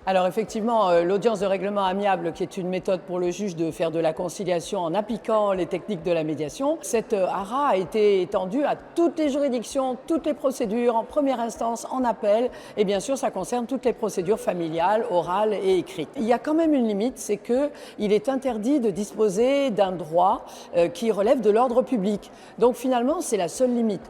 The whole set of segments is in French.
Alors effectivement, l'audience de règlement amiable, qui est une méthode pour le juge de faire de la conciliation en appliquant les techniques de la médiation, cette ARA a été étendue à toutes les juridictions, toutes les procédures, en première instance, en appel, et bien sûr ça concerne toutes les procédures familiales, orales et écrites. Il y a quand même une limite, c'est qu'il est interdit de disposer d'un droit qui relève de l'ordre public. Donc finalement, c'est la seule limite.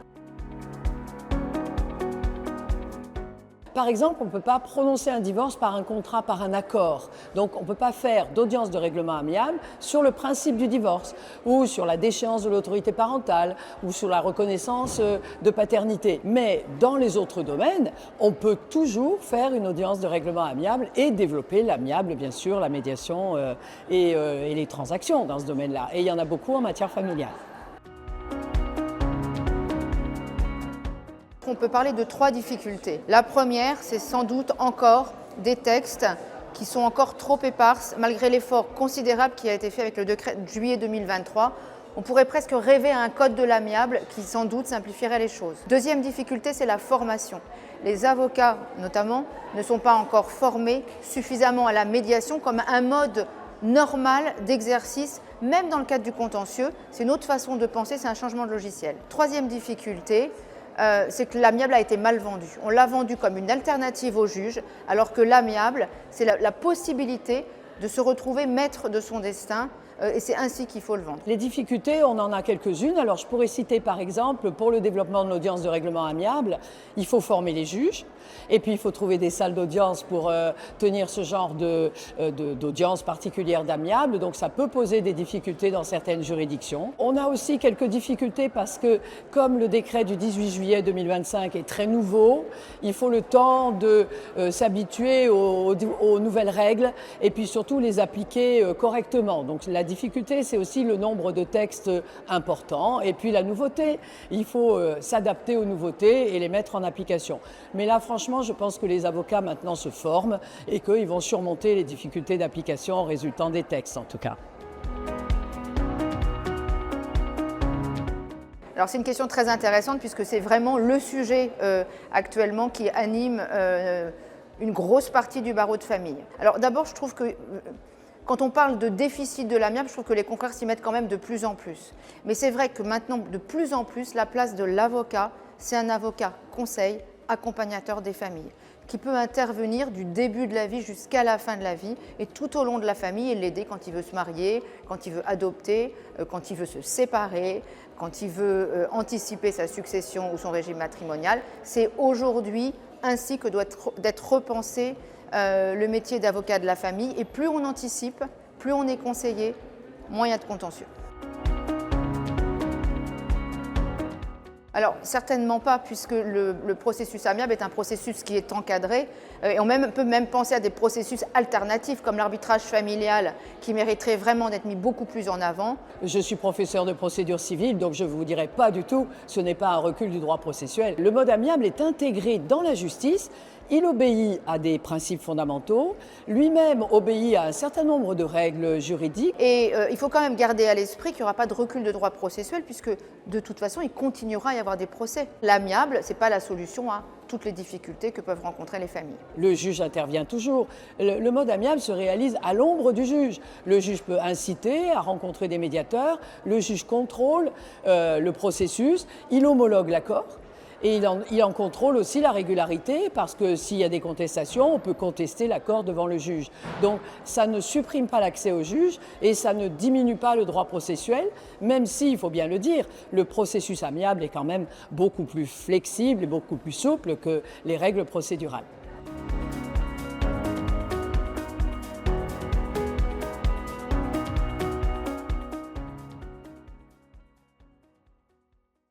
Par exemple, on ne peut pas prononcer un divorce par un contrat, par un accord. Donc on ne peut pas faire d'audience de règlement amiable sur le principe du divorce ou sur la déchéance de l'autorité parentale ou sur la reconnaissance de paternité. Mais dans les autres domaines, on peut toujours faire une audience de règlement amiable et développer l'amiable, bien sûr, la médiation et les transactions dans ce domaine-là. Et il y en a beaucoup en matière familiale. On peut parler de 3 difficultés. La première, c'est sans doute encore des textes qui sont encore trop éparses, malgré l'effort considérable qui a été fait avec le décret de juillet 2023. On pourrait presque rêver à un code de l'amiable qui sans doute simplifierait les choses. Deuxième difficulté, c'est la formation. Les avocats, notamment, ne sont pas encore formés suffisamment à la médiation comme un mode normal d'exercice, même dans le cadre du contentieux. C'est une autre façon de penser, c'est un changement de logiciel. Troisième difficulté, c'est que l'amiable a été mal vendu. On l'a vendu comme une alternative au juge, alors que l'amiable, c'est la possibilité de se retrouver maître de son destin, et c'est ainsi qu'il faut le vendre. Les difficultés, on en a quelques-unes. Alors je pourrais citer par exemple, pour le développement de l'audience de règlement amiable, il faut former les juges, et puis il faut trouver des salles d'audience pour tenir ce genre d'audience particulière d'amiable, donc ça peut poser des difficultés dans certaines juridictions. On a aussi quelques difficultés parce que, comme le décret du 18 juillet 2025 est très nouveau, il faut le temps de s'habituer aux nouvelles règles et puis surtout les appliquer correctement. Donc la difficulté, c'est aussi le nombre de textes importants et puis la nouveauté. Il faut s'adapter aux nouveautés et les mettre en application. Mais là, franchement, je pense que les avocats maintenant se forment et qu'ils vont surmonter les difficultés d'application résultant des textes, en tout cas. Alors c'est une question très intéressante puisque c'est vraiment le sujet actuellement qui anime une grosse partie du barreau de famille. Alors d'abord, je trouve que quand on parle de déficit de l'amiable, je trouve que les confrères s'y mettent quand même de plus en plus. Mais c'est vrai que maintenant, de plus en plus, la place de l'avocat, c'est un avocat conseil, accompagnateur des familles, qui peut intervenir du début de la vie jusqu'à la fin de la vie et tout au long de la famille et l'aider quand il veut se marier, quand il veut adopter, quand il veut se séparer, quand il veut anticiper sa succession ou son régime matrimonial. C'est aujourd'hui ainsi que doit d'être repensé le métier d'avocat de la famille, et plus on anticipe, plus on est conseillé, moins il y a de contentieux. Alors, certainement pas, puisque le processus amiable est un processus qui est encadré, et on peut même penser à des processus alternatifs, comme l'arbitrage familial, qui mériterait vraiment d'être mis beaucoup plus en avant. Je suis professeur de procédure civile, donc je ne vous dirai pas du tout, ce n'est pas un recul du droit processuel. Le mode amiable est intégré dans la justice. Il obéit à des principes fondamentaux, lui-même obéit à un certain nombre de règles juridiques. Et il faut quand même garder à l'esprit qu'il n'y aura pas de recul de droit processuel, puisque de toute façon, il continuera à y avoir des procès. L'amiable, ce n'est pas la solution à toutes les difficultés que peuvent rencontrer les familles. Le juge intervient toujours. Le mode amiable se réalise à l'ombre du juge. Le juge peut inciter à rencontrer des médiateurs, le juge contrôle le processus, il homologue l'accord. Et il en contrôle aussi la régularité, parce que s'il y a des contestations, on peut contester l'accord devant le juge. Donc ça ne supprime pas l'accès au juge et ça ne diminue pas le droit processuel, même si, il faut bien le dire, le processus amiable est quand même beaucoup plus flexible et beaucoup plus souple que les règles procédurales.